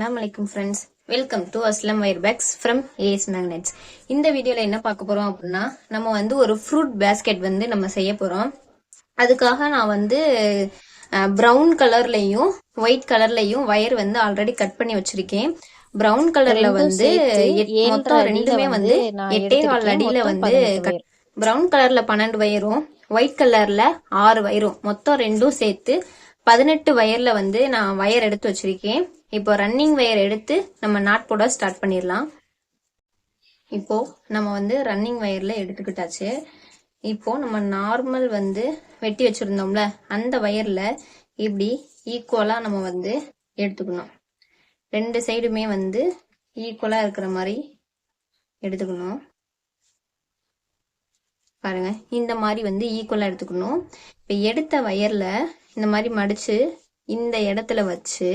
அஸ்ஸலாமு அலைக்கும் friends, welcome to Aslam wire bags from AS magnets. இந்த வீடியோல என்ன பார்க்க போறோம் அப்படின்னா, நம்ம வந்து ஒரு ஃப்ரூட் பேஸ்கெட் வந்து நம்ம செய்ய போறோம். அதுக்காக நான் வந்து ப்ரௌன் கலர்லயும் ஒயிட் கலர்லயும் வயர் வந்து ஆல்ரெடி கட் பண்ணி வச்சிருக்கேன். ப்ரௌன் கலர்ல வந்து மொத்தம் ரெண்டுமே வந்து 8.25 அடியில வந்து ப்ரௌன் கலர்ல 12 வயரும் ஒயிட் கலர்ல 6 வயரும் மொத்தம் ரெண்டும் சேர்த்து 18 வயர்ல வந்து நான் வயர் எடுத்து வச்சிருக்கேன். இப்போ ரன்னிங் வயர் எடுத்து நம்ம நாட் போட ஸ்டார்ட் பண்ணிடலாம். இப்போ நம்ம வந்து ரன்னிங் வயர்ல எடுத்துக்கிட்டாச்சு. இப்போ நம்ம நார்மல் வந்து வெட்டி வச்சிருந்தோம்ல, அந்த வயர்ல இப்படி ஈக்குவலா நம்ம வந்து எடுத்துக்கணும். ரெண்டு சைடுமே வந்து ஈக்குவலா இருக்கிற மாதிரி எடுத்துக்கணும். பாருங்க, இந்த மாதிரி வந்து ஈக்குவலா எடுத்துக்கணும். இப்ப எடுத்த வயர்ல இந்த மாதிரி மடிச்சு இந்த இடத்துல வச்சு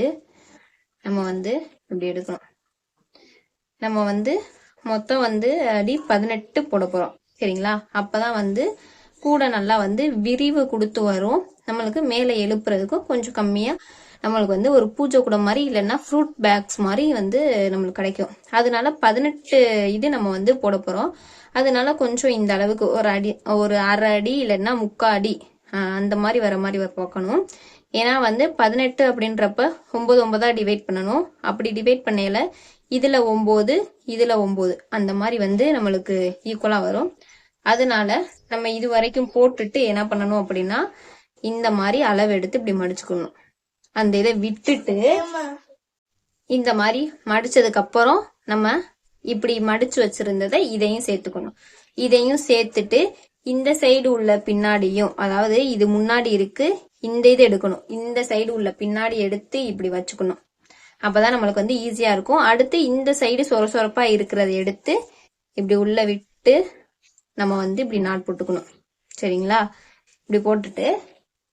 நம்ம வந்து இப்படி எடுக்கணும். நம்ம வந்து மொத்தம் வந்து அடி 18 போட போறோம், சரிங்களா? அப்பதான் வந்து கூட நல்லா வந்து விரிவு கொடுத்து வரும். நம்மளுக்கு மேலே எழுப்புறதுக்கும் கொஞ்சம் கம்மியா நம்மளுக்கு வந்து ஒரு பூஜை கூட மாதிரி இல்லைன்னா ஃப்ரூட் பேக்ஸ் மாதிரி வந்து நம்மளுக்கு கிடைக்கும். அதனால 18 இது நம்ம வந்து போட போறோம். அதனால கொஞ்சம் இந்த அளவுக்கு ஒரு அரை அடி இல்லைன்னா 3/4 அடி அந்த மாதிரி வர மாதிரி பார்க்கணும். ஏன்னா வந்து 18 அப்படின்றப்ப 9 டிவைட் பண்ணணும். அப்படி டிவைட் பண்ணல இதுல 9 இதுல 9 அந்த மாதிரி வந்து நம்மளுக்கு ஈக்குவலா வரும். அதனால நம்ம இது வரைக்கும் போட்டுட்டு என்ன பண்ணணும் அப்படின்னா, இந்த மாதிரி அளவு எடுத்து இப்படி மடிச்சுக்கணும். அந்த இதை விட்டுட்டு இந்த மாதிரி மடிச்சதுக்கு அப்புறம் நம்ம இப்படி மடிச்சு வச்சிருந்ததை இதையும் சேர்த்துக்கணும். இதையும் சேர்த்துட்டு இந்த சைடு உள்ள பின்னாடியும், அதாவது இது முன்னாடி இருக்கு, இந்த இது எடுக்கணும். இந்த சைடு உள்ள பின்னாடி எடுத்து இப்படி வச்சுக்கணும். அப்பதான் நம்மளுக்கு வந்து ஈஸியா இருக்கும். அடுத்து இந்த சைடு சொரசொரப்பா இருக்கிறத எடுத்து இப்படி உள்ள விட்டு நம்ம வந்து இப்படி நாட் போட்டுக்கணும், சரிங்களா? இப்படி போட்டுட்டு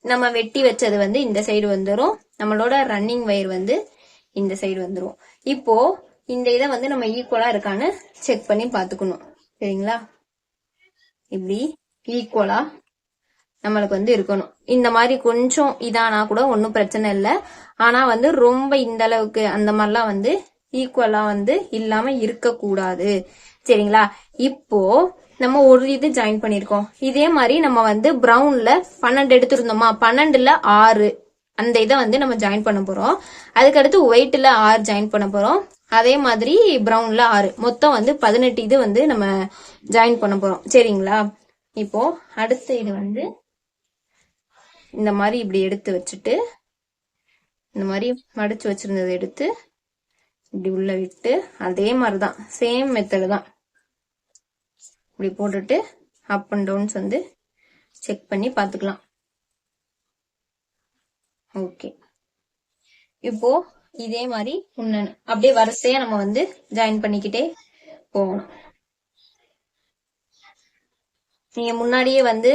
நம்ம வெட்டி வச்சது வந்து இந்த சைடு வந்துடும். நம்மளோட ரன்னிங் வயர் வந்து இந்த சைடு வந்துடும். இப்போ இந்த இதை வந்து நம்ம ஈக்குவலா இருக்கான்னு செக் பண்ணி பாத்துக்கணும், சரிங்களா? இப்படி ஈக்குவலா நம்மளுக்கு வந்து இருக்கணும். இந்த மாதிரி கொஞ்சம் இதானா கூட ஒன்றும் பிரச்சனை இல்லை. ஆனா வந்து ரொம்ப இந்த அளவுக்கு அந்த மாதிரிலாம் வந்து ஈக்குவலா வந்து இல்லாம இருக்கக்கூடாது, சரிங்களா? இப்போ நம்ம ஒரு இது ஜாயின் பண்ணிருக்கோம். இதே மாதிரி நம்ம வந்து ப்ரௌன்ல 12 எடுத்திருந்தோமா, 12ல 6 அந்த இதை வந்து நம்ம ஜாயின் பண்ண போறோம். அதுக்கடுத்து ஒயிட்ல 6 ஜாயின் பண்ண போறோம். அதே மாதிரி ப்ரௌன்ல 6 மொத்தம் வந்து 18 இது வந்து நம்ம ஜாயின் பண்ண போறோம், சரிங்களா? இப்போ அடுத்த இது வந்து இந்த மாதிரி இப்படி எடுத்து வச்சுட்டு இந்த மாதிரி மடிச்சு வச்சிருந்ததை எடுத்து இப்படி உள்ள விட்டு அதே மாதிரிதான் சேம் மெத்தடு தான் இப்படி போட்டுட்டு அப் அண்ட் டவுன்ஸ் வந்து செக் பண்ணி பார்த்துக்கலாம். ஓகே, இப்போ இதே மாதிரி அப்படியே வரிசையா நம்ம வந்து ஜாயின் பண்ணிக்கிட்டே போகணும். நீங்க முன்னாடியே வந்து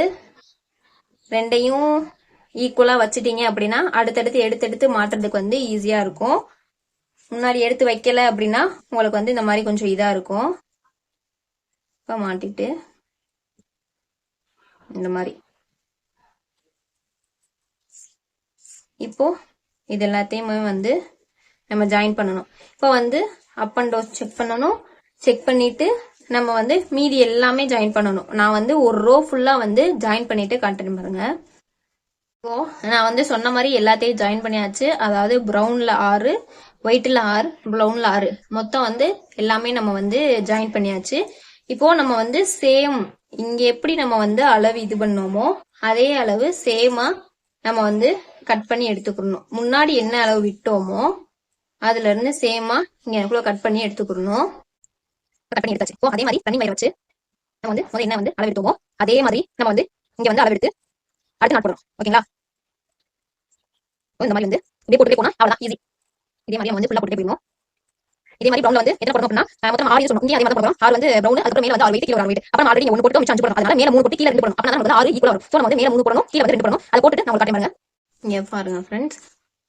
ரெண்டையும் ஈக்குவலா வச்சுட்டீங்க அப்படின்னா அடுத்தடுத்து எடுத்து மாட்டுறதுக்கு வந்து ஈஸியா இருக்கும். முன்னாடி எடுத்து வைக்கல அப்படின்னா உங்களுக்கு வந்து இந்த மாதிரி கொஞ்சம் இதா இருக்கும். இப்ப மாட்டிட்டு இந்த மாதிரி இப்போ இது எல்லாத்தையுமே வந்து நம்ம ஜாயின் பண்ணணும். இப்போ வந்து அப் அண்ட் டவுன் செக் பண்ணணும். செக் பண்ணிட்டு நம்ம வந்து மீதி எல்லாமே ஜாயின் பண்ணணும். நான் வந்து ஒரு ரோ ஃபுல்லா வந்து ஜாயின் பண்ணிட்டு காட்டுறேன் பாருங்க. இப்போ நான் வந்து சொன்ன மாதிரி எல்லாத்தையும் ஜாயின் பண்ணியாச்சு. அதாவது ப்ரௌன்ல 6, ஒயிட்ல 6, ப்ரௌன்ல 6 மொத்தம் வந்து எல்லாமே நம்ம வந்து ஜாயின் பண்ணியாச்சு. இப்போ நம்ம வந்து சேம் இங்க எப்படி நம்ம வந்து அளவு இது பண்ணோமோ அதே அளவு சேமா நம்ம வந்து கட் பண்ணி எடுத்துக்கணும். முன்னாடி என்ன அளவு விட்டோமோ அதுல இருந்து சேமா இங்க எனக்குள்ள கட் பண்ணி எடுத்துக்கணும். கட் பண்ணி எடுத்தாச்சு. இப்போ அதே மாதிரி ரன்னிங் வயர் வச்சு நம்ம வந்து முதல்ல என்ன வந்து அளவு எடுத்தோமோ அதே மாதிரி நம்ம வந்து இங்க வந்து அளவு எடுத்து அடுத்து நாட் போடுறோம், ஓகேங்களா? இந்த மாதிரி வந்து இப்படியே போட்டுட்டே போனா அவ்வளவுதான், ஈஸி. இதே மாதிரி நம்ம வந்து ஃபுல்லா போட்டுட்டே போயிடணும். இதே மாதிரி ப்ரௌன்ல வந்து எத்தனை போடணும் அப்படின்னா மொத்தம் 6 சொன்னோம். இங்கே அதே மாதிரி போடுறோம். 6 வந்து ப்ரௌன், அதுக்கு மேல வந்து 6 வெயிட், கீழ 6 வெயிட். அப்புறம் ஆல்ரெடி 1 போட்டு மிச்சம் 5 போடணும். அதனால மேல 3 போட்டு கீழ 2 போடணும். அப்பதான் நமக்கு 6 ஈக்குவலா வரும். சோ நம்ம வந்து மேல 3 போடணும், கீழ வந்து 2 போடணும். அதை போட்டுட்டு நான் உங்களுக்கு காட்டுறேன் பாருங்க. இங்க பாருங்க ஃப்ரெண்ட்ஸ்,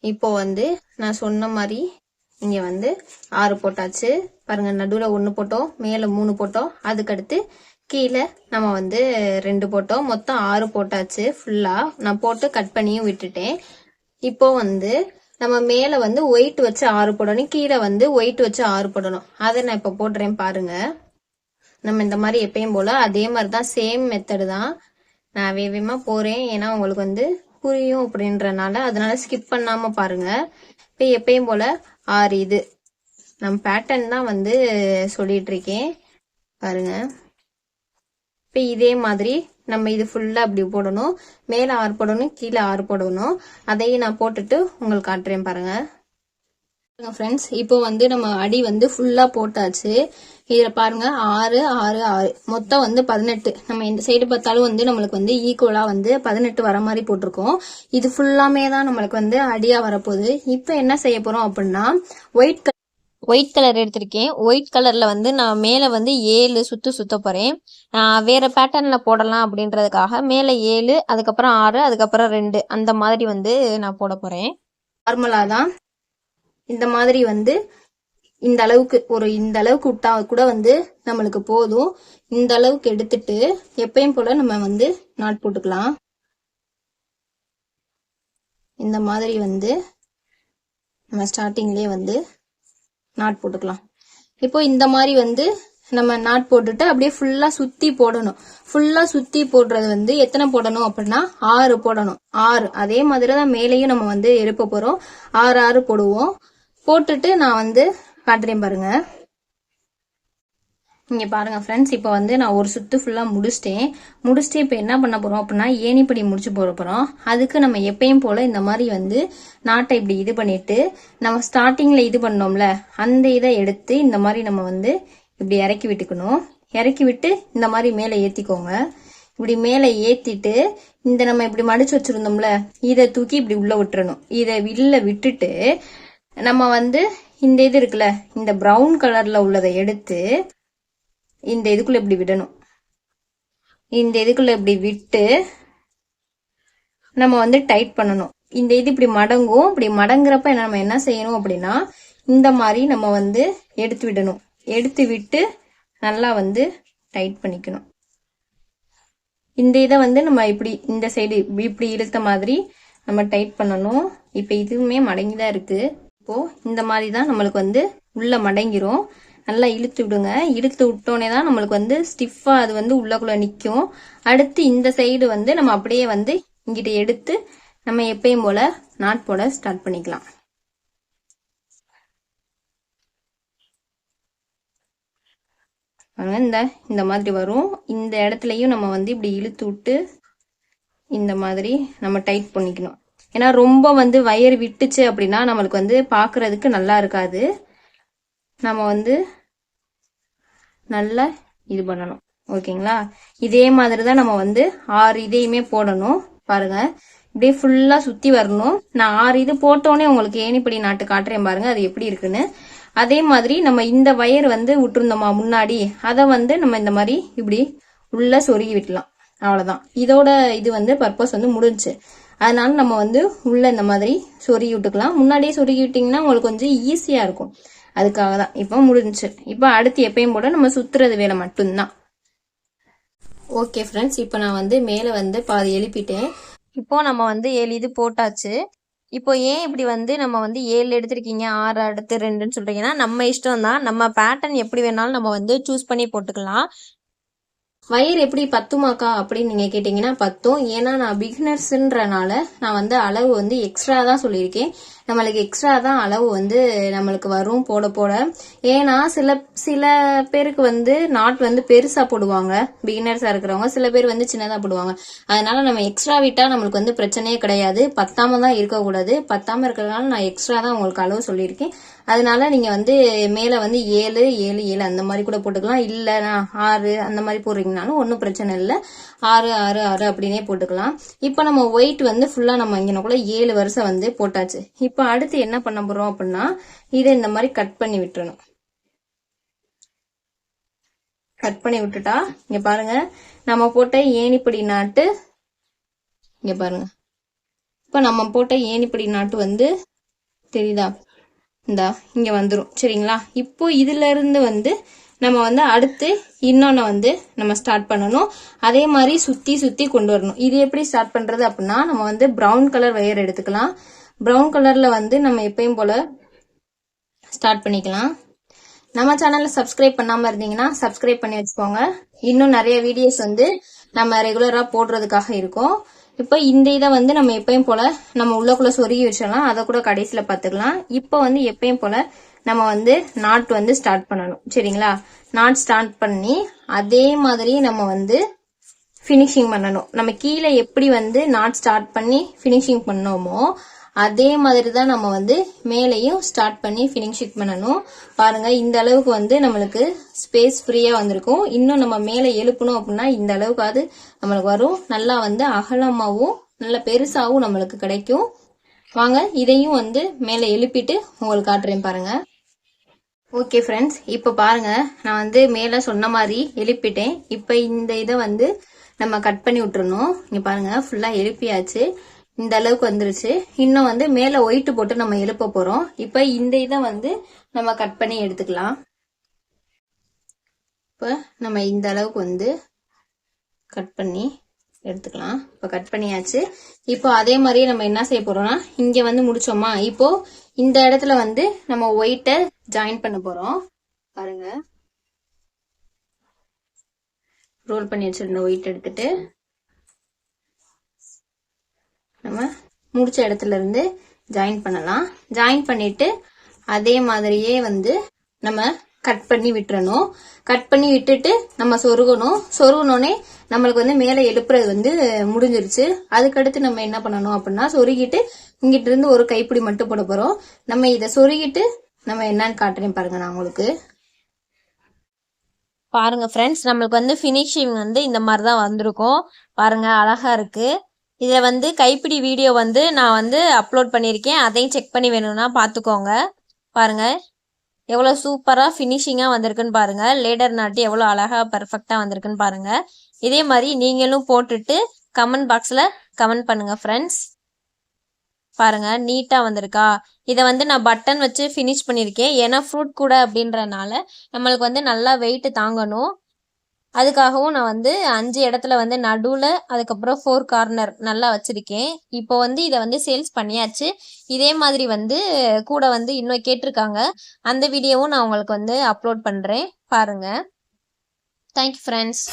இப்போ வந்து நான் சொன்ன மாதிரி இங்க வந்து 6 போட்டாச்சு பாருங்க. நடுவுல 1 போட்டோம், மேல 3 போட்டோம், அதுக்கடுத்து கீழே நம்ம வந்து 2 போட்டோம். மொத்தம் 6 போட்டாச்சு ஃபுல்லா. நான் போட்டு கட் பண்ணியும் விட்டுட்டேன். இப்போ வந்து நம்ம மேல வந்து ஒயிட் வச்சு 6 போடணும், கீழே வந்து ஒயிட் வச்சு 6 போடணும். அதை நான் இப்ப போடுறேன் பாருங்க. நம்ம இந்த மாதிரி எப்பயும் போல அதே மாதிரிதான், சேம் மெத்தடு தான். நான் வேகமா போறேன், ஏன்னா உங்களுக்கு வந்து புரியும் அப்படின்றனால, அதனால ஸ்கிப் பண்ணாம பாருங்க. இப்ப எப்பயும் போல 6 இது நம்ம பேட்டர்ன் தான் வந்து சொல்லிட்டு இருக்கேன் பாருங்க. இப்ப இதே மாதிரி நம்ம இது ஃபுல்லா அப்படி போடணும், மேல 6 போடணும், கீழே 6 போடணும். அதையும் நான் போட்டுட்டு உங்களுக்கு காட்டுறேன் பாருங்க. ஃப்ரெண்ட்ஸ், இப்போ வந்து நம்ம அடி வந்து ஃபுல்லா போட்டாச்சு. இதுல பாருங்க 6 6 6 மொத்தம் வந்து 18. நம்ம இந்த சைடு பார்த்தாலும் வந்து நம்மளுக்கு வந்து ஈக்குவலா வந்து 18 வர மாதிரி போட்டிருக்கோம். இது ஃபுல்லாமே தான் நம்மளுக்கு வந்து அடியா வரப்போகுது. இப்போ என்ன செய்ய போறோம் அப்படின்னா, ஒயிட் கலர் எடுத்திருக்கேன். ஒயிட் கலர்ல வந்து நான் மேல வந்து 7 சுத்த போறேன். வேற பேட்டர்ன்ல போடலாம் அப்படின்றதுக்காக மேல 7, அதுக்கப்புறம் 6, அதுக்கப்புறம் 2 அந்த மாதிரி வந்து நான் போட போறேன். நார்மலா தான் இந்த மாதிரி வந்து இந்த அளவுக்கு இந்த அளவுக்கு விட்டா கூட வந்து நம்மளுக்கு போதும். இந்த அளவுக்கு எடுத்துட்டு எப்பயும் போல நம்ம வந்து நாட் போட்டுக்கலாம். இந்த மாதிரி வந்து நம்ம ஸ்டார்டிங்லயே வந்து நாட் போட்டுக்கலாம். இப்போ இந்த மாதிரி வந்து நம்ம நாட் போட்டுட்டு அப்படியே ஃபுல்லா சுத்தி போடணும். ஃபுல்லா சுத்தி போடுறது வந்து எத்தனை போடணும் அப்படின்னா 6 போடணும். 6 அதே மாதிரிதான் மேலேயும் நம்ம வந்து எழுப்ப போறோம். 6 6 போடுவோம். போட்டுட்டு நான் வந்து காட்டுறேன் பாருங்க. இங்க பாருங்க ஃப்ரெண்ட்ஸ், இப்போ வந்து நான் ஒரு சுத்து ஃபுல்லா முடிச்சிட்டேன். இப்போ என்ன பண்ண போறோம் அப்படின்னா, ஏணிப்படி முடிச்சு போட போறோம். அதுக்கு நம்ம எப்பயும் போல இந்த மாதிரி வந்து நாட்டை இப்படி இது பண்ணிட்டு, நம்ம ஸ்டார்டிங்ல இது பண்ணோம்ல அந்த இதை எடுத்து இந்த மாதிரி நம்ம வந்து இப்படி இறக்கி விட்டுக்கணும். இறக்கி விட்டு இந்த மாதிரி மேலே ஏத்திக்கோங்க. இப்படி மேலே ஏத்திட்டு இந்த நம்ம இப்படி மடிச்சு வச்சிருந்தோம்ல இதை தூக்கி இப்படி உள்ள விட்டுறணும். இதை உள்ள விட்டுட்டு நம்ம வந்து இந்த இது இருக்குல்ல, இந்த பிரவுன் கலர்ல உள்ளதை எடுத்து இந்த இதுக்குள்ள இப்படி விடணும். இந்த இதுக்குள்ள இப்படி விட்டு நம்ம வந்து டைட் பண்ணணும். இந்த இது இப்படி மடங்கும். இப்படி மடங்குறப்ப நம்ம என்ன செய்யணும் அப்படின்னா, இந்த மாதிரி நம்ம வந்து எடுத்து விடணும். எடுத்து விட்டு நல்லா வந்து டைட் பண்ணிக்கணும். இந்த இதை வந்து நம்ம இப்படி இந்த சைடு இப்படி இழுத்த மாதிரி நம்ம டைட் பண்ணணும். இப்ப இதுவுமே மடங்கிதான் இருக்கு. இப்போ இந்த மாதிரி தான் நம்மளுக்கு வந்து உள்ள மடங்கிரும். நல்லா இழுத்து விடுங்க. இழுத்து விட்டோன்னே தான் நம்மளுக்கு வந்து ஸ்டிஃபா அது வந்து உள்ளக்குள்ள நிற்கும். அடுத்து இந்த சைடு வந்து நம்ம அப்படியே வந்து இங்கிட்ட எடுத்து நம்ம எப்பயும் போல நாட் போட ஸ்டார்ட் பண்ணிக்கலாம். இந்த மாதிரி வரும். இந்த இடத்துலயும் நம்ம வந்து இப்படி இழுத்து விட்டு இந்த மாதிரி நம்ம டைட் பண்ணிக்கணும். ஏன்னா ரொம்ப வந்து வயர் விட்டுச்சு அப்படின்னா நம்மளுக்கு வந்து பாக்குறதுக்கு நல்லா இருக்காது. நம்ம வந்து நல்லா இது பண்ணணும். ஓகேங்களா? இதே மாதிரிதான் நம்ம வந்து 6 இதையுமே போடணும். பாருங்க, இப்படியே ஃபுல்லா சுத்தி வரணும். நான் 6 இது போட்டோன்னே உங்களுக்கு ஏணிப்படி நாட்டு காட்டுறேன் பாருங்க அது எப்படி இருக்குன்னு. அதே மாதிரி நம்ம இந்த வயர் வந்து விட்டுருந்தோமா முன்னாடி, அதை வந்து நம்ம இந்த மாதிரி இப்படி உள்ள சொருகி விட்டலாம். அவ்வளவுதான். இதோட இது வந்து பர்பஸ் வந்து முடிஞ்சு. அதனால நம்ம வந்து உள்ள இந்த மாதிரி சொருகி விட்டுக்கலாம். முன்னாடியே சொருகி விட்டீங்கன்னா உங்களுக்கு கொஞ்சம் ஈஸியா இருக்கும். அதுக்காக தான். இப்போ முடிஞ்சு. இப்போ அடுத்து எப்பயும் போல நம்ம சுத்துறது வேலை மட்டும்தான். ஓகே ஃப்ரெண்ட்ஸ், இப்போ நான் வந்து மேலே வந்து பாதி எழுப்பிட்டேன். இப்போ நம்ம வந்து 7 இது போட்டாச்சு. இப்போ ஏன் இப்படி வந்து நம்ம வந்து 7 எடுத்திருக்கீங்க 6 அடுத்து 2ன்னு சொல்றீங்கன்னா, நம்ம இஷ்டம் தான். நம்ம பேட்டர்ன் எப்படி வேணாலும் நம்ம வந்து சூஸ் பண்ணி போட்டுக்கலாம். வயர் எப்படி பத்துமாக்கா அப்படின்னு நீங்க கேட்டீங்கன்னா பத்தும். ஏன்னா நான் பிகினர்ஸ்ன்றனால நான் வந்து அளவு வந்து எக்ஸ்ட்ரா தான் சொல்லியிருக்கேன். நம்மளுக்கு எக்ஸ்ட்ரா தான் அளவு வந்து நம்மளுக்கு வரும் போட போட. ஏன்னா சில பேருக்கு வந்து நாட் வந்து பெருசா போடுவாங்க, பிகினர்ஸா இருக்கிறவங்க. சில பேர் வந்து சின்னதா போடுவாங்க. அதனால நம்ம எக்ஸ்ட்ரா விட்டா நம்மளுக்கு வந்து பிரச்சனையே கிடையாது. பத்தாம தான் இருக்கக்கூடாது. பத்தாம இருக்கிறதுனால நான் எக்ஸ்ட்ரா தான் உங்களுக்கு அளவு சொல்லியிருக்கேன். அதனால நீங்க வந்து மேல வந்து 7 7 7 அந்த மாதிரி கூட போட்டுக்கலாம். இல்ல நான் 6 அந்த மாதிரி போடுறீங்கனாலும் ஒன்னும் பிரச்சனை இல்லை. 6 6 6 அப்படின்னே போட்டுக்கலாம். இப்ப நம்ம ஒயிட் வந்து ஃபுல்லா நம்ம இங்கனக்குள்ள 7 வருஷம் வந்து போட்டாச்சு. இப்ப அடுத்து என்ன பண்ண போறோம் அப்படின்னா, இதை இந்த மாதிரி கட் பண்ணி விட்டுறணும். கட் பண்ணி விட்டுட்டா இங்க பாருங்க நம்ம போட்ட ஏணிப்படி நாட்டு இங்க பாருங்க. இப்ப நம்ம போட்ட ஏணிப்படி நாட்டு வந்து தெரியுதா, இந்தா இங்க வந்துரும். சரிங்களா? இப்போ இதுல இருந்து வந்து நம்ம வந்து அடுத்து இன்னொன்னு வந்து நம்ம ஸ்டார்ட் பண்ணணும். அதே மாதிரி சுத்தி சுத்தி கொண்டு வரணும். இது எப்படி ஸ்டார்ட் பண்றது அப்படின்னா, நம்ம வந்து பிரவுன் கலர் வயர் எடுத்துக்கலாம். ப்ரௌன் கலர்ல வந்து நம்ம எப்பயும் போல ஸ்டார்ட் பண்ணிக்கலாம். நம்ம சேனல்ல சப்ஸ்கிரைப் பண்ணாம இருந்தீங்கன்னா சப்ஸ்கிரைப் பண்ணி வச்சுக்கோங்க. இன்னும் நிறைய வீடியோஸ் வந்து நம்ம ரெகுலரா போடுறதுக்காக இருக்கும். இப்போ இந்த இதை வந்து நம்ம எப்பயும் போல நம்ம உள்ளக்குள்ள சொருகி வச்சிடலாம். அதை கூட கடைசியில பார்த்துக்கலாம். இப்போ வந்து எப்பயும் போல நம்ம வந்து நாட் வந்து ஸ்டார்ட் பண்ணணும். சரிங்களா? நாட் ஸ்டார்ட் பண்ணி அதே மாதிரி நம்ம வந்து ஃபினிஷிங் பண்ணணும். நம்ம கீழே எப்படி வந்து நாட் ஸ்டார்ட் பண்ணி ஃபினிஷிங் பண்ணோமோ அதே மாதிரி தான் நம்ம வந்து மேலையும் ஸ்டார்ட் பண்ணி ஃபினிஷிங் பண்ணணும். பாருங்க, இந்த அளவுக்கு வந்து நம்மளுக்கு ஸ்பேஸ் ஃப்ரீயா வந்திருக்கும். இன்னும் நம்ம மேலே எழுப்பணும் அப்படின்னா இந்த அளவுக்காவது நம்மளுக்கு வரும். நல்லா வந்து அகலமாகவும் நல்ல பெருசாகவும் நம்மளுக்கு கிடைக்கும். வாங்க இதையும் வந்து மேலே எழுப்பிட்டு உங்களுக்கு காட்டுறேன் பாருங்க. ஓகே ஃப்ரெண்ட்ஸ், இப்போ பாருங்க, நான் வந்து மேலே சொன்ன மாதிரி எழுப்பிட்டேன். இப்போ இந்த இதை வந்து நம்ம கட் பண்ணி விட்டுறணும். இங்க பாருங்க, ஃபுல்லா எழுப்பியாச்சு. இந்த அளவுக்கு வந்துருச்சு. இன்னும் வந்து மேல ஒயிட் போட்டு நம்ம எழுப்ப போறோம். இப்ப இந்த இதை வந்து நம்ம கட் பண்ணி எடுத்துக்கலாம். இப்ப நம்ம இந்த அளவுக்கு வந்து கட் பண்ணி எடுத்துக்கலாம். இப்ப கட் பண்ணியாச்சு. இப்போ அதே மாதிரியே நம்ம என்ன செய்ய போறோம்னா, இங்க வந்து முடிச்சோமா, இப்போ இந்த இடத்துல வந்து நம்ம ஒயிட்டை ஜாயின் பண்ண போறோம். பாருங்க, ரோல் பண்ணி வச்சிருந்த ஒயிட் எடுத்துட்டு நம்ம முடிச்ச இடத்துல இருந்து ஜாயின் பண்ணலாம். ஜாயின் பண்ணிட்டு அதே மாதிரியே வந்து நம்ம கட் பண்ணி விட்டுறணும். கட் பண்ணி விட்டுட்டு நம்ம சொருகணும். சொருகணுன்னே நம்மளுக்கு வந்து மேலே எழுப்புறது வந்து முடிஞ்சிருச்சு. அதுக்கடுத்து நம்ம என்ன பண்ணணும் அப்படின்னா, சொருகிட்டு இங்கிட்ட இருந்து ஒரு கைப்பிடி மட்டும் போட போறோம். நம்ம இதை சொருகிட்டு நம்ம என்னன்னு காட்டுறேன் பாருங்க நான் உங்களுக்கு. பாருங்க ஃப்ரெண்ட்ஸ், நம்மளுக்கு வந்து ஃபினிஷிங் வந்து இந்த மாதிரி தான் வந்திருக்கும். பாருங்க, அழகா இருக்கு. இதில் வந்து கைப்பிடி வீடியோ வந்து நான் வந்து அப்லோட் பண்ணியிருக்கேன். அதையும் செக் பண்ணி வேணும்னா பார்த்துக்கோங்க. பாருங்க எவ்வளோ சூப்பராக ஃபினிஷிங்காக வந்திருக்குன்னு பாருங்க. லேடர் நாட்டு எவ்வளோ அழகாக பர்ஃபெக்டாக வந்திருக்குன்னு பாருங்க. இதே மாதிரி நீங்களும் போட்டுட்டு கமெண்ட் பாக்ஸில் கமெண்ட் பண்ணுங்க ஃப்ரெண்ட்ஸ். பாருங்க, நீட்டாக வந்திருக்கா. இதை வந்து நான் பட்டன் வச்சு ஃபினிஷ் பண்ணியிருக்கேன். ஏன்னா ஃப்ரூட் கூட அப்படின்றனால நம்மளுக்கு வந்து நல்லா வெயிட் தாங்கணும். அதுக்காகவும் நான் வந்து 5 இடத்துல வந்து நடுவில், அதுக்கப்புறம் 4 கார்னர் நல்லா வச்சிருக்கேன். இப்போ வந்து இதை வந்து சேல்ஸ் பண்ணியாச்சு. இதே மாதிரி வந்து கூட வந்து இன்னும் கேட்டிருக்காங்க. அந்த வீடியோவும் நான் உங்களுக்கு வந்து அப்லோட் பண்ணுறேன் பாருங்க. Thank you friends.